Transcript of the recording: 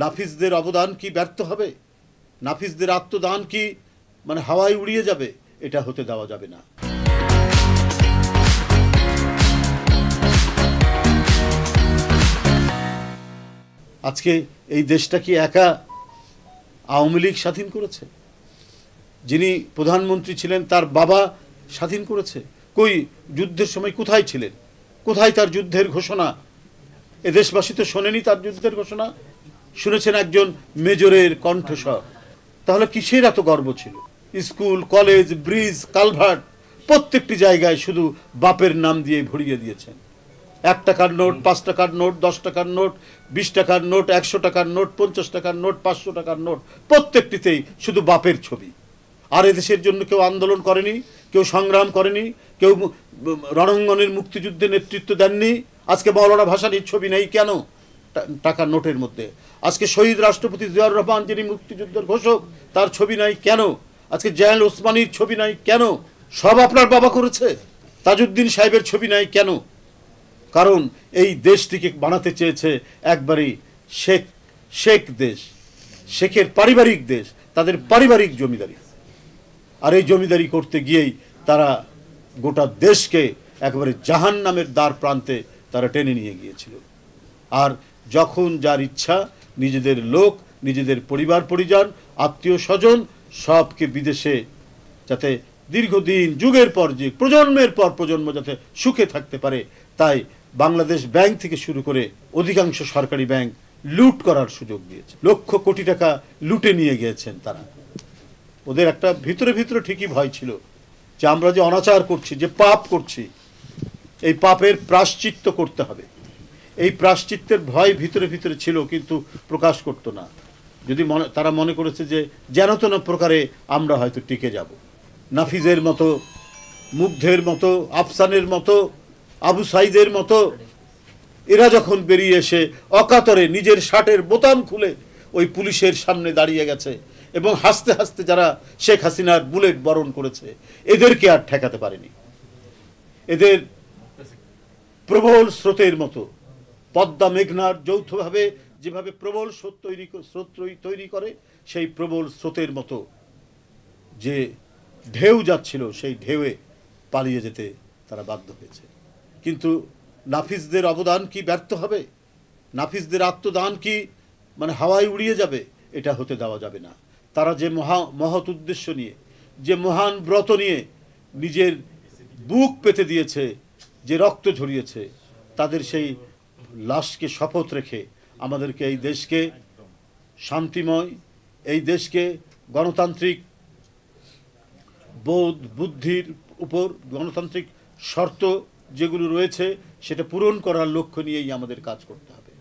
নাফিসদের অবদান কি ব্যর্থ হবে? নাফিসদের আত্মদান কি হাওয়ায় উড়িয়ে যাবে? এটা হতে দেওয়া যাবে না। আজকে এই দেশটা কি একা আওয়ামী লীগ স্বাধীন করেছে? যিনি প্রধানমন্ত্রী ছিলেন তার বাবা স্বাধীন করেছে। কই যুদ্ধের সময় কোথায় ছিলেন? কোথায় তার যুদ্ধের ঘোষণা? এ দেশবাসী তো শোনেনি তার যুদ্ধের ঘোষণা, শুনেছেন একজন মেজরের কণ্ঠস্বর। তাহলে কিসের এত গর্ব ছিল? স্কুল, কলেজ, ব্রিজ, কালভার্ট প্রত্যেকটি জায়গায় শুধু বাপের নাম দিয়ে ভরিয়ে দিয়েছেন। 1 টাকার নোট, 5 টাকার নোট, 10 টাকার নোট, 20 টাকার নোট, 100 টাকার নোট, 50 টাকার নোট, 500 টাকার নোট, প্রত্যেকটিতেই শুধু বাপের ছবি। আর এদেশের জন্য কেউ আন্দোলন করেনি, কেউ সংগ্রাম করেনি, কেউ রণাঙ্গনের মুক্তিযুদ্ধে নেতৃত্ব দেননি। আজকে মওলানা ভাসানীর ছবি নেই কেন টাকার নোটের মধ্যে? আজকে শহীদ রাষ্ট্রপতি জিয়াউর রহমান যিনি মুক্তিযুদ্ধের ঘোষক তার ছবি নাই কেন? আজকে জায়াল ওসমানীর ছবি নাই কেন? সব আপনার বাবা করেছে। তাজউদ্দিন সাহেবের ছবি নাই কেন? কারণ এই দেশটিকে বানাতে চেয়েছে একবারই শেখ দেশ, শেখের পারিবারিক দেশ, তাদের পারিবারিক জমিদারি। আর এই জমিদারি করতে গিয়েই তারা গোটা দেশকে একেবারে জাহান্নামের দ্বার প্রান্তে তারা টেনে নিয়ে গিয়েছিল। আর যখন যার ইচ্ছা নিজেদের লোক, নিজেদের পরিবার পরিজন, আত্মীয় স্বজন সবকে বিদেশে যাতে দীর্ঘদিন যুগের পর যুগ, প্রজন্মের পর প্রজন্ম যাতে সুখে থাকতে পারে, তাই বাংলাদেশ ব্যাংক থেকে শুরু করে অধিকাংশ সরকারি ব্যাংক লুট করার সুযোগ দিয়েছে। লক্ষ কোটি টাকা লুটে নিয়ে গিয়েছেন তারা। ওদের একটা ভিতরে ভিতরে ঠিকই ভয় ছিল যে আমরা যে অনাচার করছি, যে পাপ করছি, এই পাপের প্রায়শ্চিত্ত করতে হবে। এই প্রায়শ্চিত্তের ভয় ভিতরে ভিতরে ছিল, কিন্তু প্রকাশ করতো না। যদি তারা মনে করেছে যে যেন তেন প্রকারে আমরা হয়তো টিকে যাব। নাফিজের মতো, মুগ্ধের মতো, আফসানের মতো, আবু সাইদের মতো এরা যখন বেরিয়ে এসে অকাতরে নিজের শার্টের বোতাম খুলে ওই পুলিশের সামনে দাঁড়িয়ে গেছে এবং হাসতে হাসতে যারা শেখ হাসিনার বুলেট বরণ করেছে, এদেরকে আর ঠেকাতে পারেনি। এদের প্রবল স্রোতের মতো, পদ্মা মেঘনার যৌথভাবে যেভাবে প্রবল স্রোত তৈরি করে, সেই প্রবল স্রোতের মতো যে ঢেউ যাচ্ছিল, সেই ঢেউয়ে পালিয়ে যেতে তারা বাধ্য হয়েছে। কিন্তু নাফিসদের অবদান কি ব্যর্থ হবে? নাফিসদের আত্মদান কি হাওয়ায় উড়িয়ে যাবে? এটা হতে দেওয়া যাবে না। তারা যে মহৎ উদ্দেশ্য নিয়ে, যে মহান ব্রত নিয়ে নিজের বুক পেতে দিয়েছে, যে রক্ত ঝরিয়েছে, তাদের সেই লাশকে শপথ রেখে আমাদেরকে এই দেশকে শান্তিময়, এই দেশকে গণতান্ত্রিক বোধ বুদ্ধির উপর, গণতান্ত্রিক শর্ত যেগুলো রয়েছে সেটা পূরণ করার লক্ষ্য নিয়েই আমাদের কাজ করতে হবে।